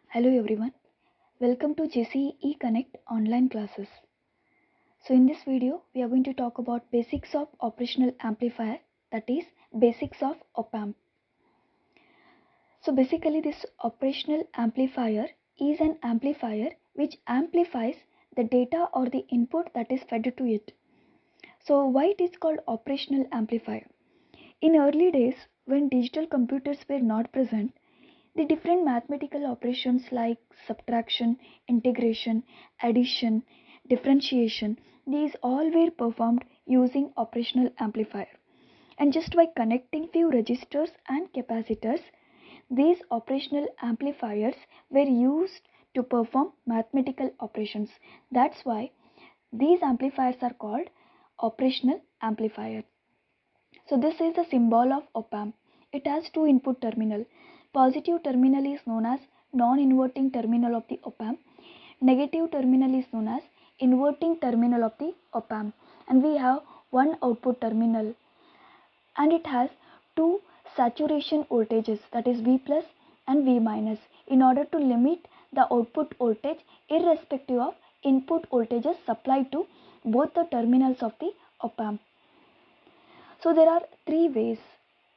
Hello everyone, welcome to JCE Connect online classes. So in this video, we are going to talk about basics of operational amplifier, that is basics of op-amp. So basically this operational amplifier is an amplifier which amplifies the data or the input that is fed to it. So why it is called operational amplifier? In early days when digital computers were not present, the different mathematical operations like subtraction, integration, addition, differentiation, these all were performed using operational amplifier. And just by connecting few resistors and capacitors, these operational amplifiers were used to perform mathematical operations. That's why these amplifiers are called operational amplifier. So this is the symbol of op-amp. It has two input terminal. Positive terminal is known as non-inverting terminal of the op-amp. Negative terminal is known as inverting terminal of the op-amp. And we have one output terminal. And it has two saturation voltages, that is V plus and V minus, in order to limit the output voltage irrespective of input voltages supplied to both the terminals of the op-amp. So there are three ways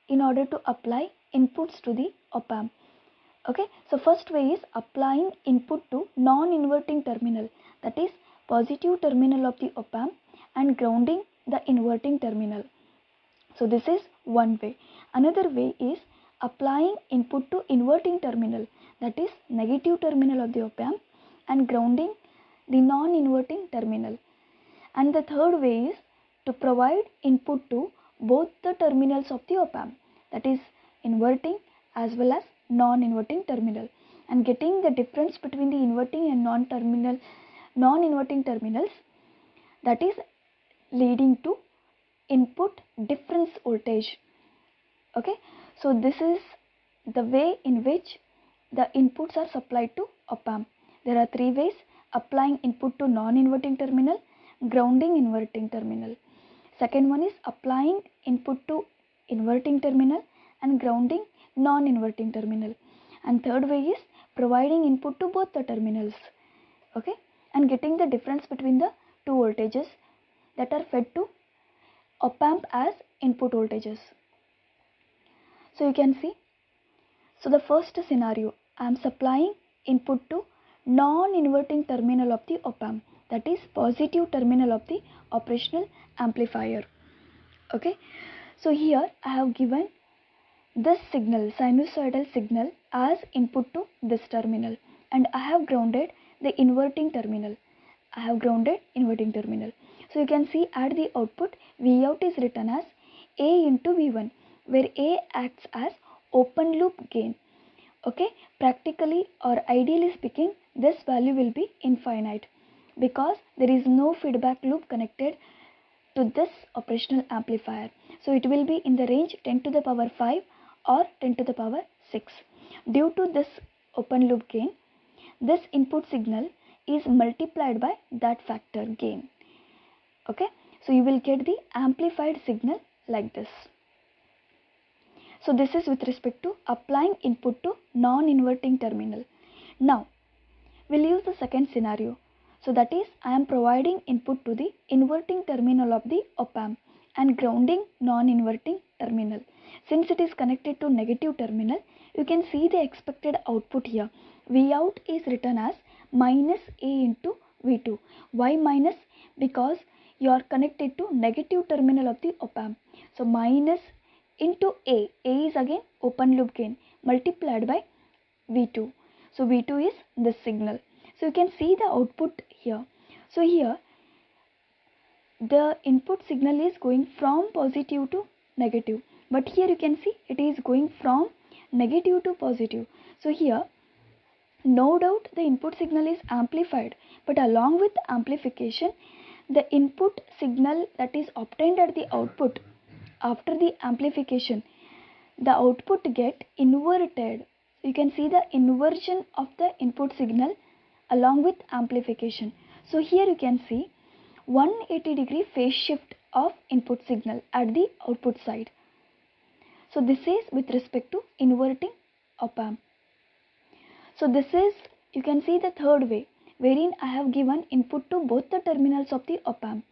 in order to apply inputs to the op-amp. Okay, so first way is applying input to non-inverting terminal, that is positive terminal of the op-amp, and grounding the inverting terminal. So this is one way. Another way is applying input to inverting terminal, that is negative terminal of the op-amp, and grounding the non-inverting terminal. And the third way is to provide input to both the terminals of the op-amp, that is inverting as well as non-inverting terminal, and getting the difference between the inverting and non-inverting terminals, that is leading to input difference voltage. Okay, so this is the way in which the inputs are supplied to op-amp. There are three ways: applying input to non-inverting terminal, grounding inverting terminal. Second one is applying input to inverting terminal and grounding non-inverting terminal. And third way is providing input to both the terminals. Okay, and getting the difference between the two voltages that are fed to op-amp as input voltages. So you can see, so the first scenario, I am supplying input to non-inverting terminal of the op-amp, that is positive terminal of the operational amplifier. Okay, so here I have given this signal, sinusoidal signal, as input to this terminal, and I have grounded the inverting terminal. So you can see at the output, V out is written as A into V1, where A acts as open loop gain. Okay, practically or ideally speaking, this value will be infinite because there is no feedback loop connected to this operational amplifier. So it will be in the range 10 to the power 5 or 10 to the power 6. Due to this open loop gain, this input signal is multiplied by that factor gain. Okay, so you will get the amplified signal like this. So this is with respect to applying input to non-inverting terminal. Now we'll use the second scenario. So that is, I am providing input to the inverting terminal of the op-amp and grounding non-inverting terminal. Since it is connected to negative terminal, you can see the expected output here. V out is written as minus A into V2. Why minus? Because you are connected to negative terminal of the op-amp. So minus into A is again open loop gain, multiplied by V2. So V2 is this signal. So you can see the output here. So here the input signal is going from positive to negative, but here you can see it is going from negative to positive. So here no doubt the input signal is amplified, but along with amplification, the input signal that is obtained at the output after the amplification, the output get inverted. You can see the inversion of the input signal along with amplification. So here you can see 180-degree phase shift of input signal at the output side. So this is with respect to inverting op-amp. So this is, you can see the third way wherein I have given input to both the terminals of the op amp.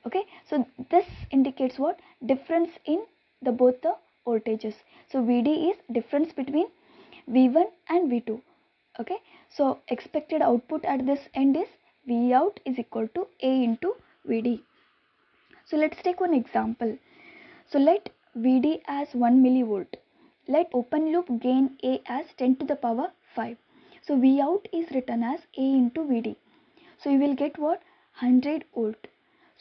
Okay, so this indicates what? Difference in the both the voltages. So VD is difference between V1 and V2. Okay, so expected output at this end is V out is equal to A into VD. So let's take one example. So let VD as 1 millivolt. Let open loop gain A as 10 to the power 5. So V out is written as A into VD. So you will get what? 100 volt.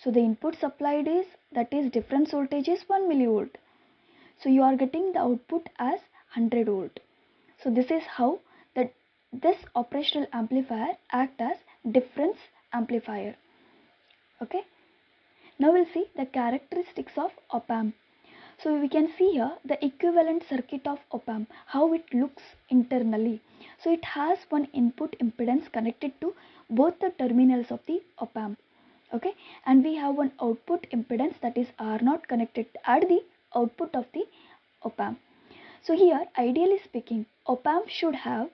So the input supplied is, that is difference voltage is 1 millivolt. So you are getting the output as 100 volt. So this is how this operational amplifier act as difference amplifier. Okay. Now we'll see the characteristics of op amp. So we can see here the equivalent circuit of op amp, how it looks internally. So it has one input impedance connected to both the terminals of the op amp. Okay, and we have one output impedance, that is R0 connected at the output of the op amp. So here, ideally speaking, op amp should have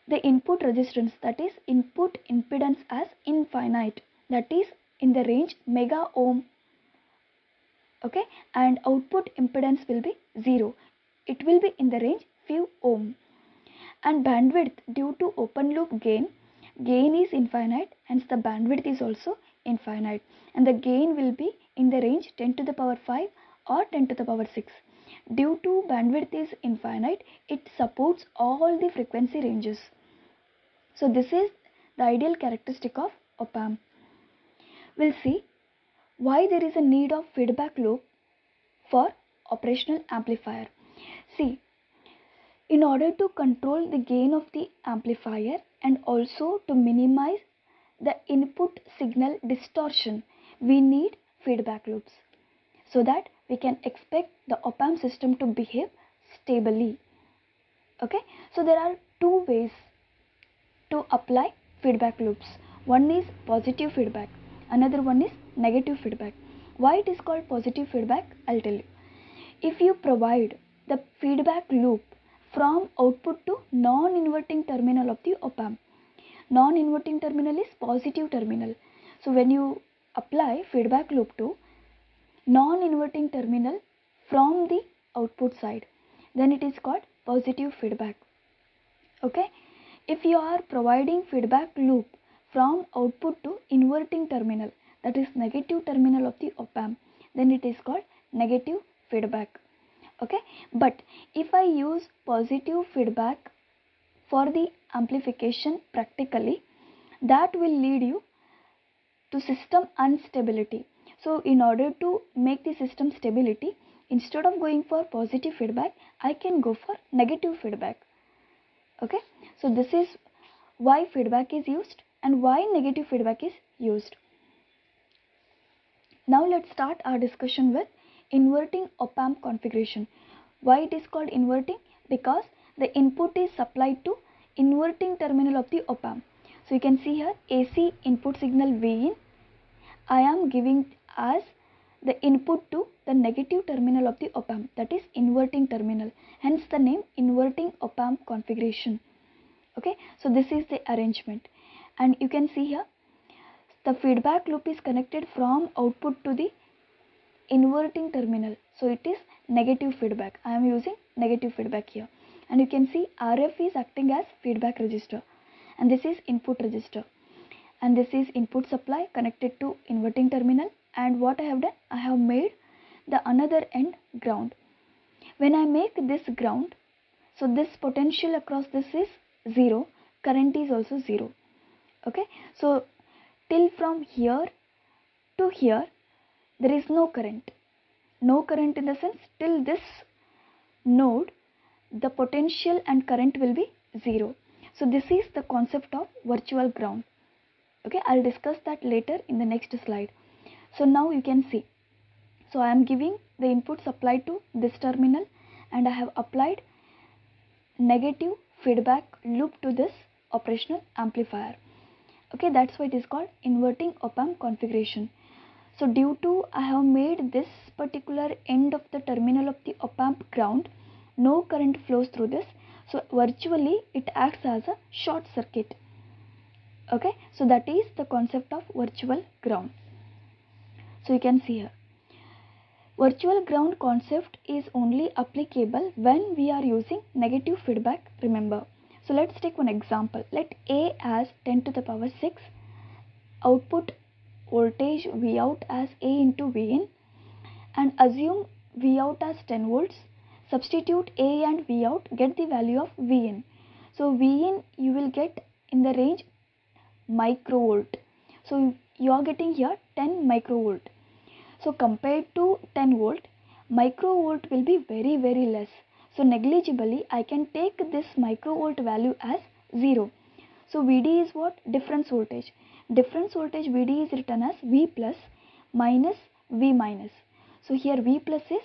the input resistance, that is input impedance, as infinite, that is in the range mega ohm. Okay, and output impedance will be 0. It will be in the range few ohm. And bandwidth, due to open loop gain is infinite, hence the bandwidth is also infinite, and the gain will be in the range 10 to the power 5 or 10 to the power 6. Due to bandwidth is infinite, it supports all the frequency ranges. So this is the ideal characteristic of op amp. We'll see why there is a need of feedback loop for operational amplifier. See, in order to control the gain of the amplifier and also to minimize the input signal distortion, we need feedback loops so that we can expect the op amp system to behave stably. Okay, so there are two ways to apply feedback loops. One is positive feedback, another one is negative feedback. Why it is called positive feedback? I'll tell you. If you provide the feedback loop from output to non-inverting terminal of the op amp, non-inverting terminal is positive terminal. So when you apply feedback loop to non-inverting terminal from the output side, then it is called positive feedback. Okay, if you are providing feedback loop from output to inverting terminal, that is negative terminal of the op amp, then it is called negative feedback. Okay, but if I use positive feedback for the amplification practically, that will lead you to system instability. So in order to make the system stability, instead of going for positive feedback, I can go for negative feedback. Okay, so this is why feedback is used and why negative feedback is used. Now let's start our discussion with inverting op amp configuration. Why it is called inverting? Because the input is supplied to inverting terminal of the op amp. So you can see here AC input signal V in, I am giving as the input to the negative terminal of the op amp, that is inverting terminal, hence the name inverting op amp configuration. Okay, so this is the arrangement, and you can see here the feedback loop is connected from output to the inverting terminal, so it is negative feedback. I am using negative feedback here, and you can see RF is acting as feedback resistor, and this is input resistor, and this is input supply connected to inverting terminal. And what I have done, I have made the another end ground. When I make this ground, so this potential across this is 0, current is also 0. Okay, so till from here to here there is no current. No current in the sense, till this node the potential and current will be 0. So this is the concept of virtual ground. Okay, I'll discuss that later in the next slide. So now you can see, so I am giving the input supply to this terminal, and I have applied negative feedback loop to this operational amplifier. Okay, that's why it is called inverting op amp configuration. So due to I have made this particular end of the terminal of the op amp ground, no current flows through this, So virtually it acts as a short circuit. Okay, so that is the concept of virtual ground. So you can see here, virtual ground concept is only applicable when we are using negative feedback, remember. So let's take one example. Let A as 10 to the power 6, output voltage V out as A into V in, and assume V out as 10 volts. Substitute A and V out, get the value of V in. So V in you will get in the range microvolt. So you are getting here 10 microvolt. So compared to 10 volt, microvolt will be very less. So negligibly I can take this microvolt value as 0. So Vd is what? Difference voltage. Difference voltage Vd is written as V plus minus V minus. So here V plus is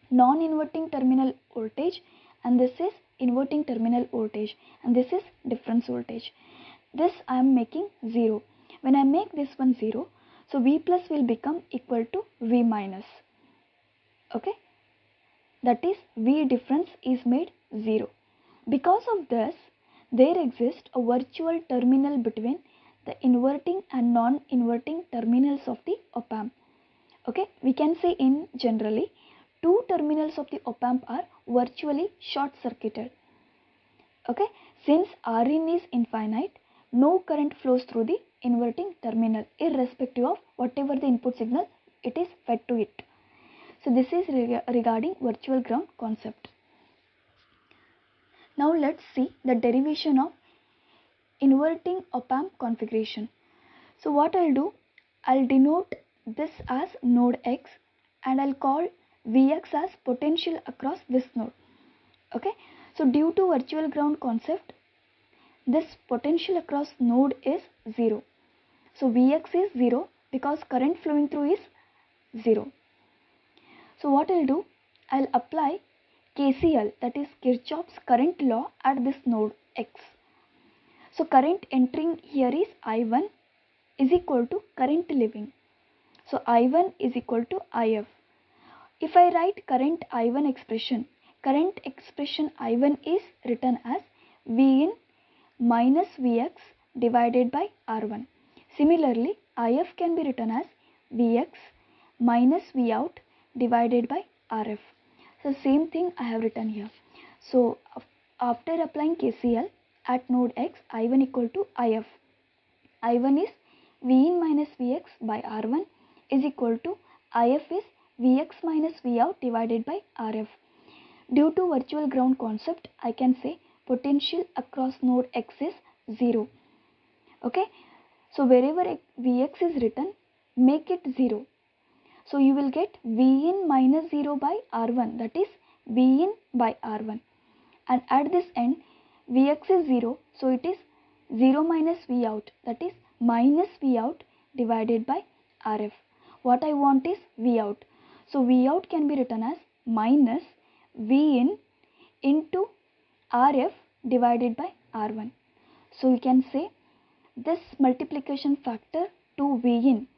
non-inverting terminal voltage and this is inverting terminal voltage and this is difference voltage. This I am making 0. When I make this one 0, so V plus will become equal to V minus. Okay, that is V difference is made 0. Because of this, there exists a virtual terminal between the inverting and non-inverting terminals of the op amp. Okay, we can say in generally, two terminals of the op amp are virtually short circuited. Okay, since Rin is infinite, no current flows through the inverting terminal irrespective of whatever the input signal it is fed to it. So this is regarding virtual ground concept. Now let's see the derivation of inverting op amp configuration. So what I'll do, I'll denote this as node X and I'll call Vx as potential across this node. Okay, so due to virtual ground concept, this potential across node is 0. So Vx is 0 because current flowing through is 0. So what I'll do, I'll apply KCL, that is Kirchhoff's current law, at this node X. So current entering here is I1 is equal to current leaving. So I1 is equal to IF. If I write current I1 expression I1 is written as V in minus Vx divided by R1. Similarly, IF can be written as Vx minus V out divided by Rf. So same thing I have written here. So after applying KCL at node X, I1 equal to IF. I1 is V in minus Vx by R1 is equal to IF is Vx minus V out divided by Rf. Due to virtual ground concept, I can say potential across node X is 0. Okay, so wherever Vx is written, make it 0. So you will get V in minus 0 by R1, that is V in by R1, and at this end Vx is 0, so it is 0 minus V out, that is minus V out divided by Rf. What I want is V out, so V out can be written as minus V in into Rf divided by R1. So you can say this multiplication factor to V in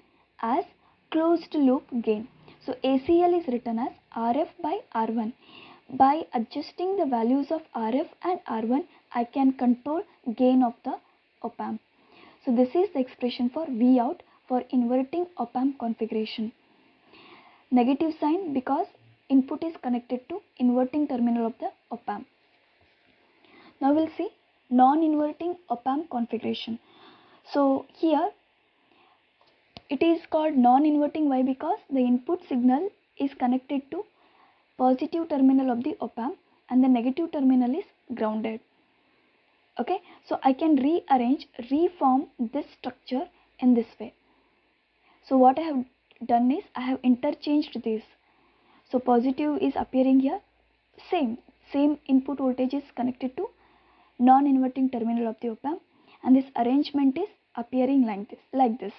as closed loop gain. So ACL is written as Rf by R1. By adjusting the values of Rf and R1, I can control gain of the op amp. So this is the expression for V out for inverting op amp configuration. Negative sign because input is connected to inverting terminal of the op amp. Now we'll see non-inverting op amp configuration. So here it is called non-inverting. Why? Because the input signal is connected to positive terminal of the op amp and the negative terminal is grounded. Okay, so I can reform this structure in this way. So what I have done is I have interchanged this. So positive is appearing here, same input voltage is connected to non-inverting terminal of the op amp, and this arrangement is appearing like this.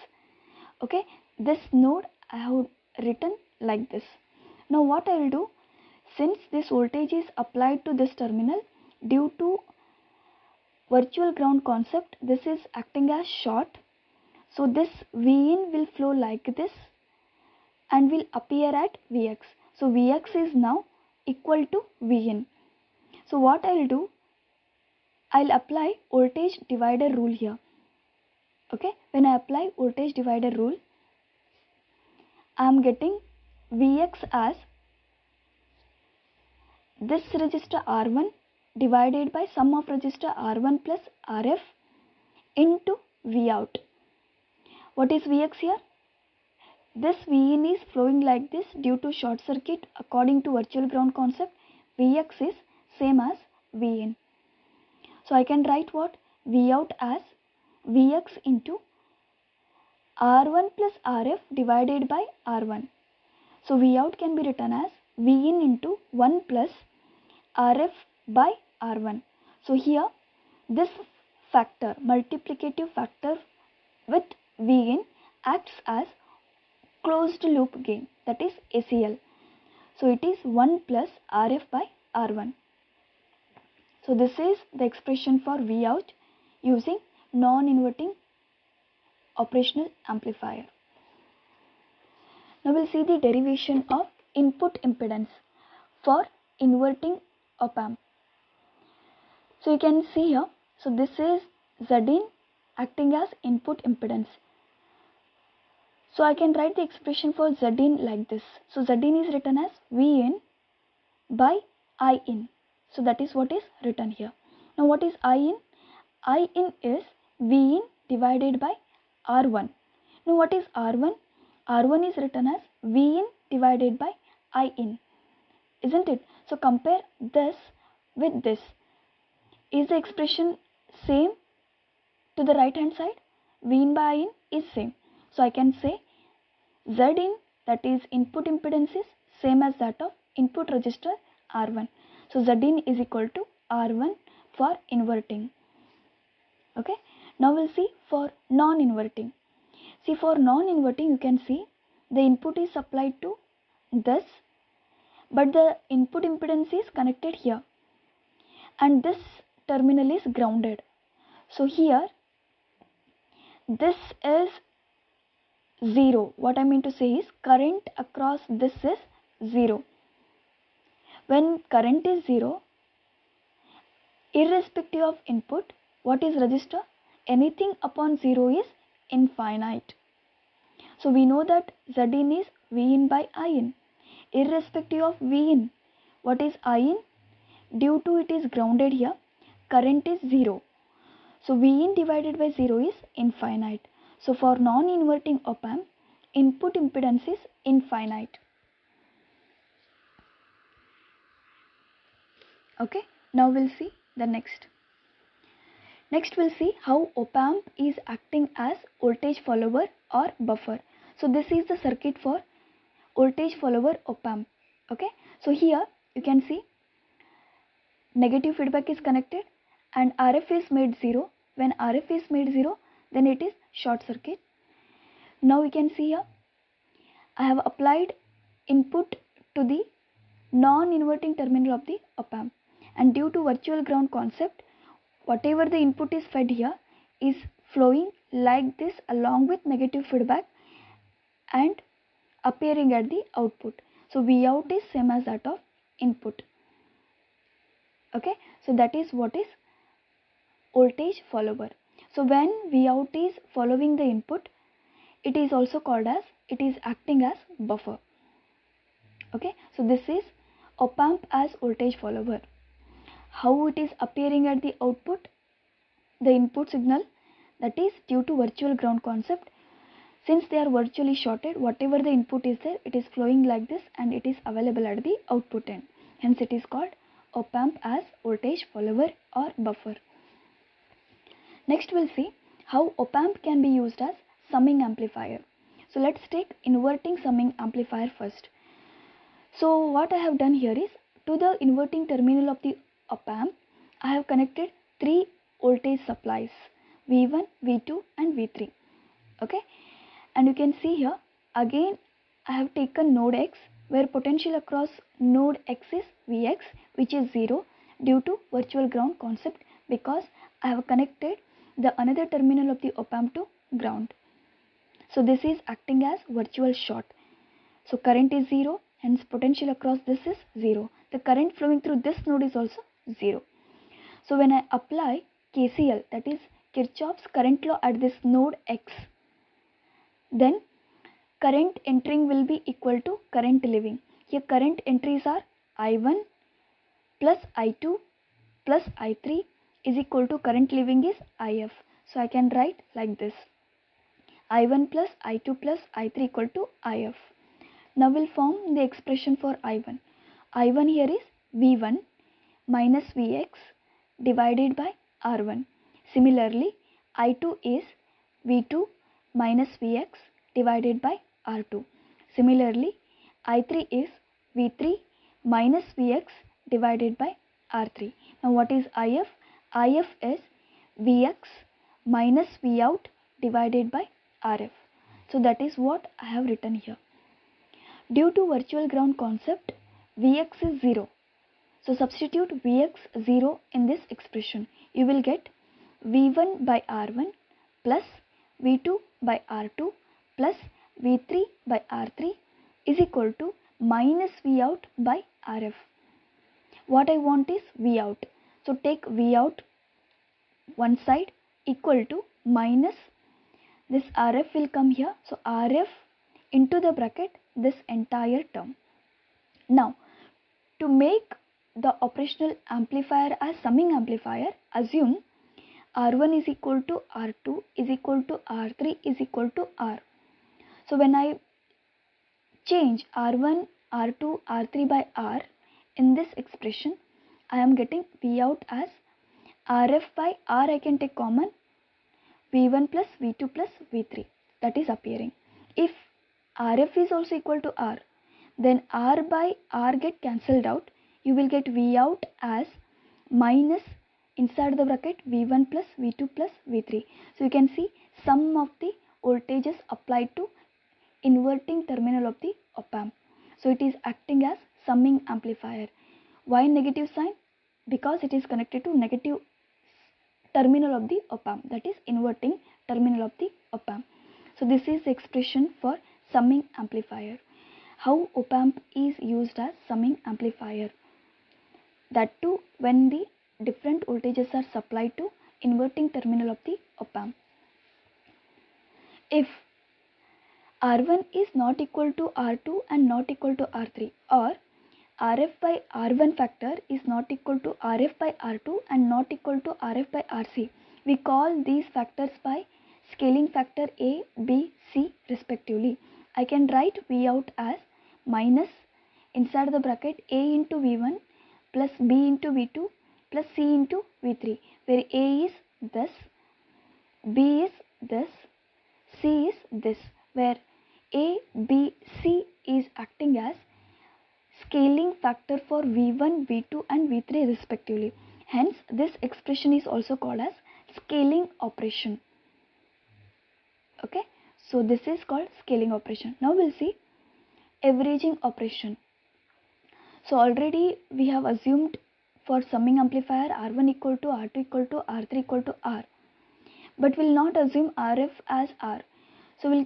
Okay, this node I have written like this. Now what I will do, since this voltage is applied to this terminal, due to virtual ground concept, this is acting as short. So this V in will flow like this and will appear at Vx. So Vx is now equal to V in. So what I'll do, I'll apply voltage divider rule here. Okay, when I apply voltage divider rule, I am getting Vx as this resistor R1 divided by sum of resistor R1 plus Rf into Vout. What is Vx here? This Vin is flowing like this due to short circuit. According to virtual ground concept, Vx is same as Vin. So I can write what? Vout as Vx into R1 plus Rf divided by R1. So Vout can be written as Vin into 1 plus Rf by R1. So here this factor, multiplicative factor with Vin acts as closed loop gain, that is ACL. So it is 1 plus Rf by R1. So this is the expression for Vout using non-inverting operational amplifier. Now we'll see the derivation of input impedance for inverting op amp. So you can see here, so this is Zin acting as input impedance. So I can write the expression for Zin like this. So Zin is written as Vin by In. So that is what is written here. Now what is In? In is Vin divided by R1. Now what is R1? R1 is written as Vin divided by In, isn't it? So compare this with this. Is the expression same to the right hand side? Vin by In is same. So I can say Zin, that is input impedance, is same as that of input resistor R1. So Zin is equal to R1 for inverting. Okay. Now we'll see for non-inverting. See, for non-inverting, you can see the input is supplied to this, but the input impedance is connected here and this terminal is grounded. So here this is 0. What I mean to say is current across this is 0. When current is 0, irrespective of input, what is resistor? Anything upon 0 is infinite. So we know that Zin is Vin by In. Irrespective of Vin, what is In? Due to it is grounded here, current is 0. So Vin divided by 0 is infinite. So for non-inverting op amp, input impedance is infinite. Okay, now we'll see the next. Next we'll see how op amp is acting as voltage follower or buffer. So this is the circuit for voltage follower op amp. Okay, so here you can see negative feedback is connected and Rf is made 0. When Rf is made 0, then it is short circuit. Now we can see here I have applied input to the non-inverting terminal of the op amp, and due to virtual ground concept, whatever the input is fed here is flowing like this along with negative feedback and appearing at the output. So Vout is same as that of input. Okay, so that is what is voltage follower. So when Vout is following the input, it is also called as, it is acting as buffer. Okay, so this is op amp as voltage follower. How it is appearing at the output? The input signal, that is due to virtual ground concept, since they are virtually shorted, whatever the input is there, it is flowing like this and it is available at the output end. Hence it is called op amp as voltage follower or buffer. Next we'll see how op amp can be used as summing amplifier. So let's take inverting summing amplifier first. So what I have done here is, to the inverting terminal of the op amp, I have connected 3 voltage supplies, V1, V2 and V3. Okay, and you can see here again I have taken node X, where potential across node X is Vx, which is 0 due to virtual ground concept, because I have connected the another terminal of the op amp to ground. So this is acting as virtual short. So current is 0, hence potential across this is 0. The current flowing through this node is also 0. So when I apply KCL, that is Kirchhoff's current law at this node X, then current entering will be equal to current leaving. Here current entries are I1 plus I2 plus I3 is equal to current leaving is IF. So I can write like this: I1 plus I2 plus I3 equal to IF. Now we'll form the expression for I1. I1 here is V1 minus Vx divided by R1. Similarly, I2 is V2 minus Vx divided by R2. Similarly, I3 is V3 minus Vx divided by R3. Now what is IF? IF is Vx minus Vout divided by RF. So that is what I have written here. Due to virtual ground concept, Vx is 0. So substitute Vx 0 in this expression. You will get V1 by R1 plus V2 by R2 plus V3 by R3 is equal to minus Vout by RF. What I want is Vout. So take Vout one side equal to minus this RF will come here. So RF into the bracket this entire term. Now to make the operational amplifier as summing amplifier, assume R1 is equal to R2 is equal to R3 is equal to R. So when I change R1, R2, R3 by R in this expression, I am getting Vout as RF by R. I can take common V1 plus V2 plus V3, that is appearing. If RF is also equal to R, then R by R get cancelled out. You will get Vout as minus inside the bracket V1 plus V2 plus V3. So you can see sum of the voltages applied to inverting terminal of the op-amp. So it is acting as summing amplifier. Why negative sign? Because it is connected to negative terminal of the op-amp, that is inverting terminal of the op-amp. So this is the expression for summing amplifier. How op-amp is used as summing amplifier. That too when the different voltages are supplied to inverting terminal of the op-amp. If R1 is not equal to R2 and not equal to R3, or RF by R1 factor is not equal to RF by R2 and not equal to RF by RC, we call these factors by scaling factor A, B, C respectively. I can write Vout as minus inside the bracket A into V1 plus B into V2 plus C into V3, where A is this, B is this, C is this, where A, B, C is acting as scaling factor for V1, V2 and V3 respectively. Hence, this expression is also called as scaling operation. Okay, so this is called scaling operation. Now we'll see averaging operation. So already we have assumed for summing amplifier R1 equal to R2 equal to R3 equal to R, but will not assume RF as R. So we'll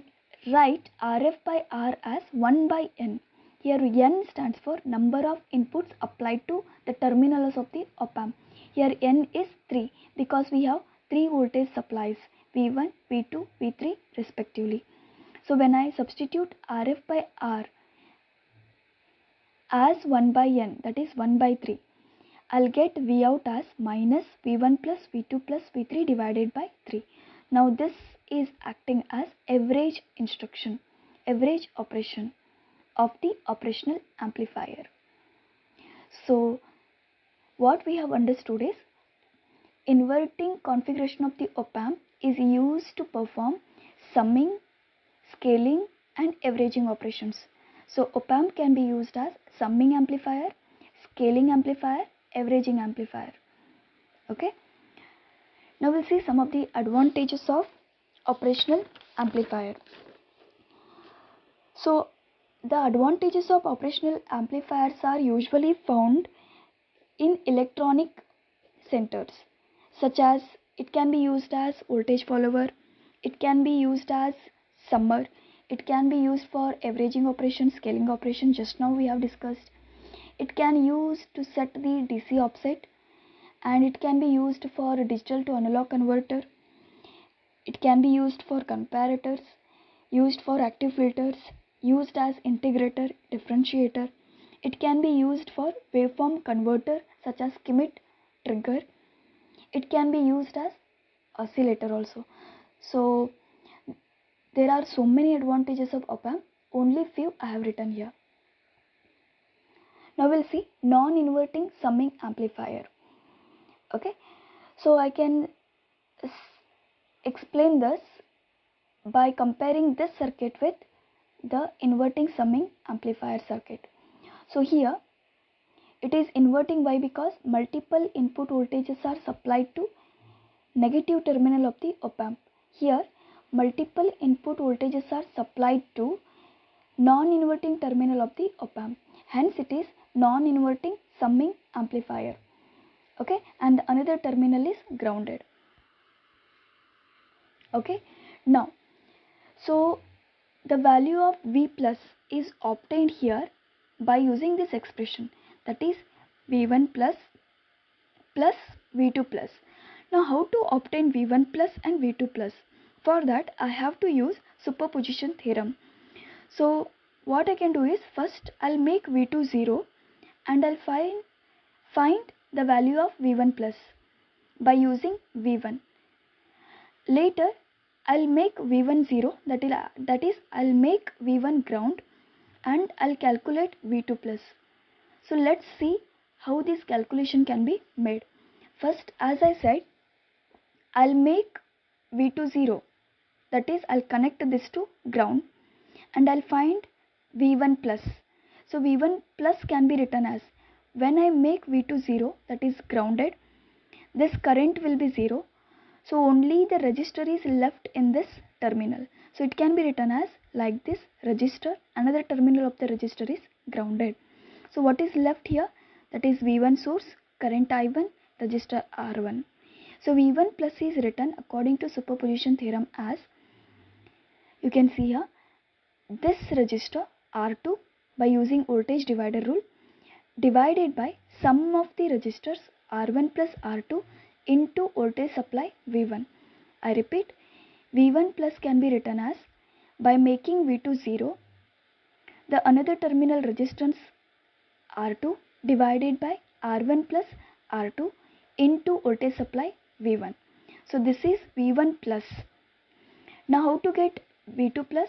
write RF by R as 1 by N. Here N stands for number of inputs applied to the terminals of the op-amp. Here N is 3 because we have 3 voltage supplies V1, V2, V3 respectively. So when I substitute RF by R as 1 by N, that is 1 by 3, I'll get Vout as minus V1 plus V2 plus V3 divided by 3. Now this is acting as average instruction, average operation of the operational amplifier. So what we have understood is inverting configuration of the op-amp is used to perform summing, scaling and averaging operations. So op-amp can be used as summing amplifier, scaling amplifier, averaging amplifier. Okay. Now we'll see some of the advantages of operational amplifier. So the advantages of operational amplifiers are usually found in electronic centers, such as it can be used as voltage follower, it can be used as summer, it can be used for averaging operation, scaling operation, just now we have discussed. It can use to set the DC offset, and it can be used for digital to analog converter. It can be used for comparators, used for active filters, used as integrator, differentiator. It can be used for waveform converter such as Schmitt trigger. It can be used as oscillator also. So there are so many advantages of op-amp, only few I have written here. Now we'll see non-inverting summing amplifier. Okay, so I can explain this by comparing this circuit with the inverting summing amplifier circuit. So here it is inverting. Why? Because multiple input voltages are supplied to negative terminal of the op-amp. Here multiple input voltages are supplied to non-inverting terminal of the op-amp. Hence it is non-inverting summing amplifier. Okay, and another terminal is grounded. Okay, now so the value of V plus is obtained here by using this expression, that is V1 plus plus V2 plus. Now how to obtain V1 plus and V2 plus? For that I have to use superposition theorem. So what I can do is, first I'll make V2 0 and I'll find the value of V1 plus by using V1. Later I'll make V1 0, that is I'll make V1 ground and I'll calculate V2 plus. So let's see how this calculation can be made. First, as I said, I'll make V2 0, that is I'll connect this to ground and I'll find V1 plus. So V1 plus can be written as, when I make V2 0, that is grounded, this current will be 0. So only the resistor is left in this terminal. So it can be written as like this: resistor, another terminal of the resistor is grounded. So what is left here? That is V1 source, current I1, resistor R1. So V1 plus is written according to superposition theorem as, you can see here, this resistor R2 by using voltage divider rule divided by sum of the resistors R1 plus R2 into voltage supply V1. I repeat, V1 plus can be written as, by making V2 0, the another terminal resistance R2 divided by R1 plus R2 into voltage supply V1. So this is V1 plus. Now how to get V2 plus?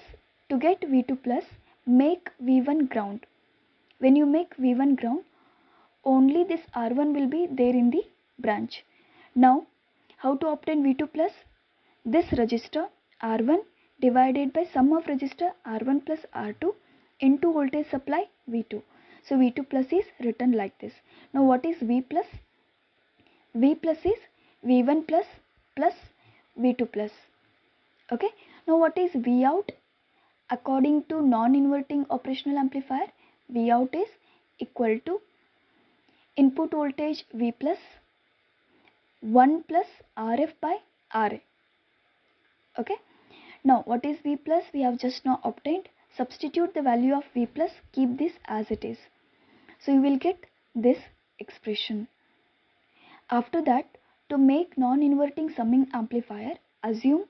To get V2 plus, make V1 ground. When you make V1 ground, only this R1 will be there in the branch. Now how to obtain V2 plus? This resistor R1 divided by sum of resistor R1 plus R2 into voltage supply V2. So V2 plus is written like this. Now what is V plus? V plus is V1 plus plus V2 plus. Okay. Now what is V out? According to non-inverting operational amplifier, V out is equal to input voltage V plus 1 plus RF by RA. Okay. Now what is V plus? We have just now obtained. Substitute the value of V plus, keep this as it is. So you will get this expression. After that, to make non-inverting summing amplifier, assume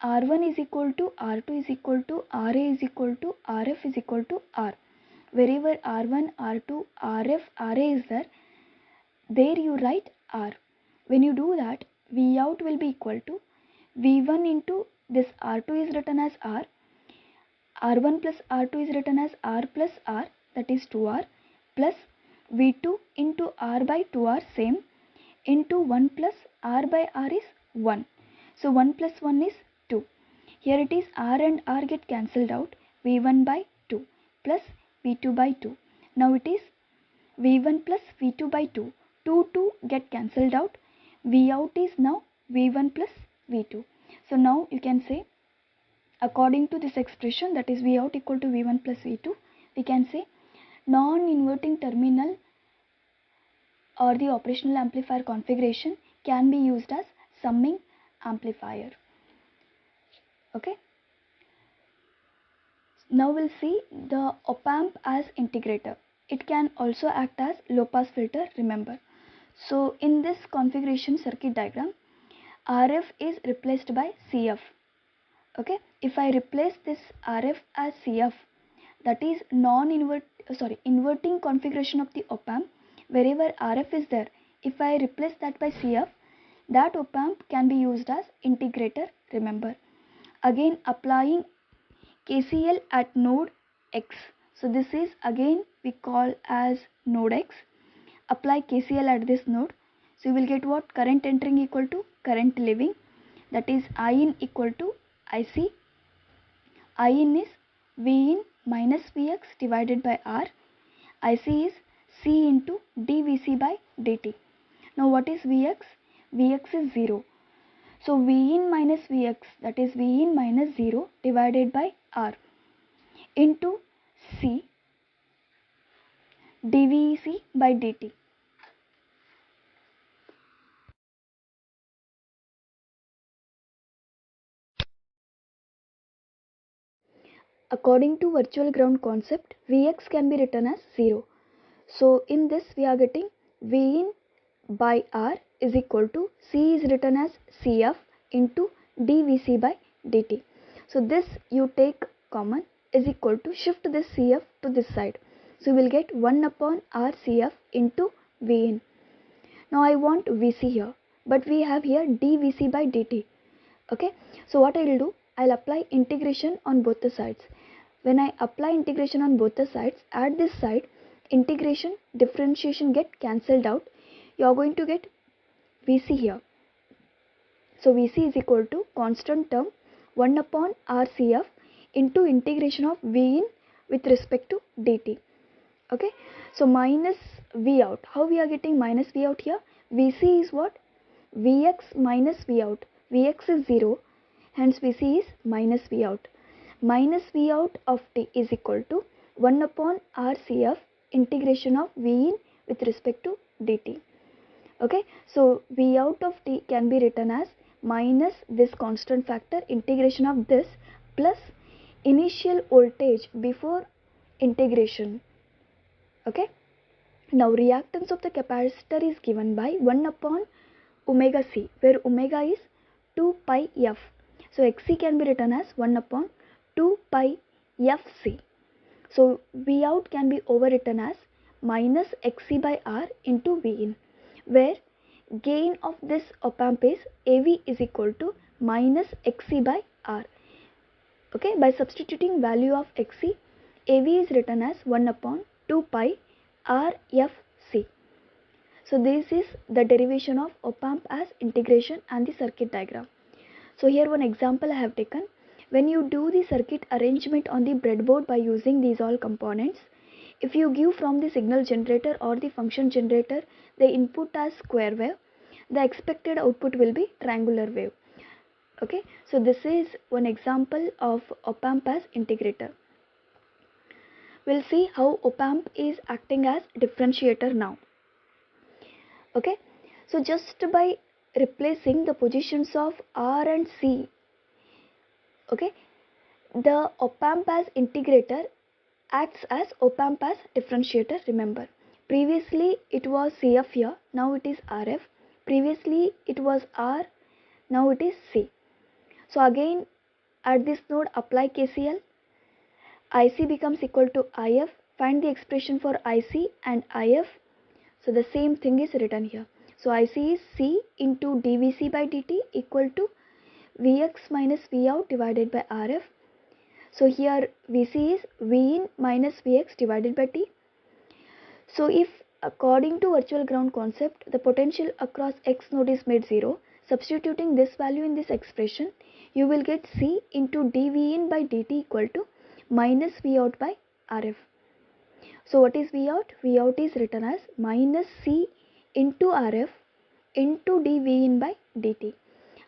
R1 is equal to R2 is equal to RA is equal to RF is equal to R. Wherever R1, R2, RF, RA is there you write R. When you do that, V out will be equal to V1 into this R2 is written as R, R1 plus R2 is written as R plus R, that is 2R, plus V2 into R by 2R, same, into 1 plus R by R is 1. So 1 plus 1 is 2. Here it is R and R get cancelled out, V1 by 2 plus V2 by 2. Now it is V1 plus V2 by 2. 2 get cancelled out. V out is now V1 plus V2. So now you can say, according to this expression, that is V out equal to V1 plus V2, we can say non-inverting terminal or the operational amplifier configuration can be used as summing amplifier. Okay. Now we'll see the op-amp as integrator. It can also act as low pass filter, remember. So in this configuration circuit diagram, RF is replaced by CF. Okay, if I replace this RF as CF, that is inverting configuration of the op amp, wherever RF is there, if I replace that by CF, that op amp can be used as integrator, remember. Again applying KCL at node X. So this is again we call as node X. Apply KCL at this node. So you will get what? Current entering equal to current leaving, that is I in equal to IC. I in is V in minus Vx divided by R. IC is C into dVc by dt. Now what is Vx? Vx is 0. So V in minus Vx, that is V in minus 0 divided by R into C dVc by dt. According to virtual ground concept, Vx can be written as 0. So in this we are getting V in by R is equal to C is written as Cf into dVc by dt. So this you take common is equal to shift this Cf to this side. So we will get 1 upon R Cf into V in. Now I want Vc here, but we have here dVc by dt. Okay, so what I will do, I will apply integration on both the sides. When I apply integration on both the sides, at this side integration differentiation get cancelled out. You are going to get Vc here. So Vc is equal to constant term 1 upon RCF into integration of V in with respect to dt. Okay, so minus V out. How we are getting minus V out here? Vc is what? Vx minus V out. Vx is 0, hence Vc is minus V out. Minus V out of t is equal to 1 upon RCF integration of V in with respect to dt. Okay, so V out of t can be written as minus this constant factor integration of this plus initial voltage before integration. Okay, now reactance of the capacitor is given by 1 upon omega c, where omega is 2 pi f. So Xc can be written as 1 upon 2 pi fc. So V out can be overwritten as minus Xc by R into V in, where gain of this op amp is AV is equal to minus Xc by R. Okay, by substituting value of Xc, AV is written as 1 upon 2 pi RFC. So this is the derivation of op amp as integration and the circuit diagram. So here one example I have taken. When you do the circuit arrangement on the breadboard by using these all components, if you give from the signal generator or the function generator the input as square wave, the expected output will be triangular wave. Okay, so this is one example of op amp as integrator. We'll see how op amp is acting as differentiator now. Okay, so just by replacing the positions of R and C, okay, the op amp as integrator acts as op amp as differentiator. Remember, previously it was CF here, now it is RF. Previously it was R, now it is C. So again at this node apply KCL. IC becomes equal to IF. Find the expression for IC and IF. So the same thing is written here. So IC is C into dVc by dt equal to Vx minus V out divided by RF. So here Vc is V in minus Vx divided by t. So if according to virtual ground concept the potential across X node is made 0, substituting this value in this expression, you will get C into dV in by dt equal to minus V out by RF. So what is V out? V out is written as minus C into RF into dV in by dt.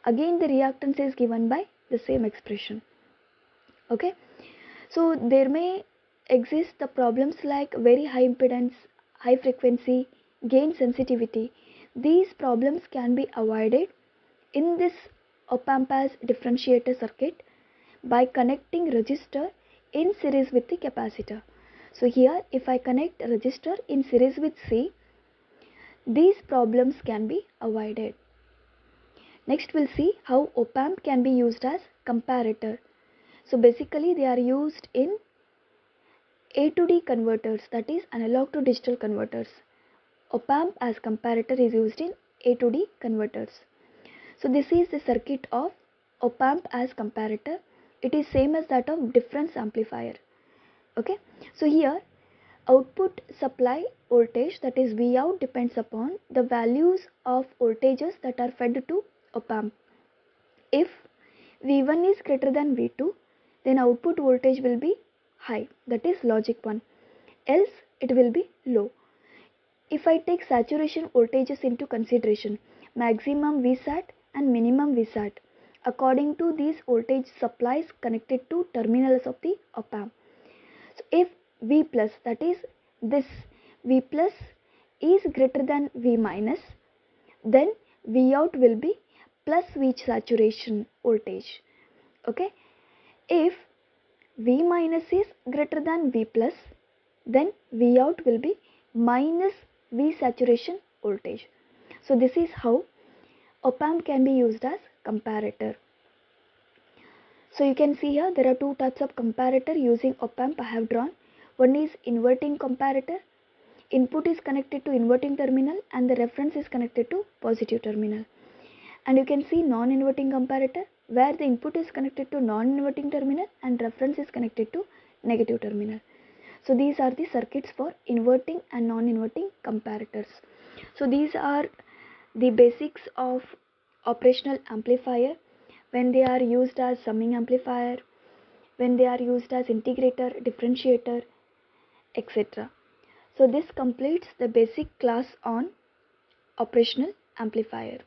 Again the reactance is given by the same expression. Okay, so there may exist the problems like very high impedance, high frequency, gain sensitivity. These problems can be avoided in this op amp as differentiator circuit by connecting resistor in series with the capacitor. So here if I connect resistor in series with C, these problems can be avoided. Next we'll see how op-amp can be used as comparator. So basically they are used in A to D converters, that is analog to digital converters. Op-amp as comparator is used in A to D converters. So this is the circuit of op-amp as comparator. It is same as that of difference amplifier. Okay, so here output supply voltage, that is Vout, depends upon the values of voltages that are fed to op-amp. If V1 is greater than V2, then output voltage will be high, that is logic 1, else it will be low. If I take saturation voltages into consideration, maximum Vsat and minimum Vsat, according to these voltage supplies connected to terminals of the op-amp. So if V plus, that is this V plus is greater than V minus, then Vout will be plus V saturation voltage. Okay, if V minus is greater than V plus, then Vout will be minus V saturation voltage. So this is how op-amp can be used as comparator. So you can see here there are two types of comparator using op-amp I have drawn. One is inverting comparator. Input is connected to inverting terminal and the reference is connected to positive terminal. And you can see non-inverting comparator, where the input is connected to non-inverting terminal and reference is connected to negative terminal. So these are the circuits for inverting and non-inverting comparators. So these are the basics of operational amplifier, when they are used as summing amplifier, when they are used as integrator, differentiator, etc. So this completes the basic class on operational amplifier.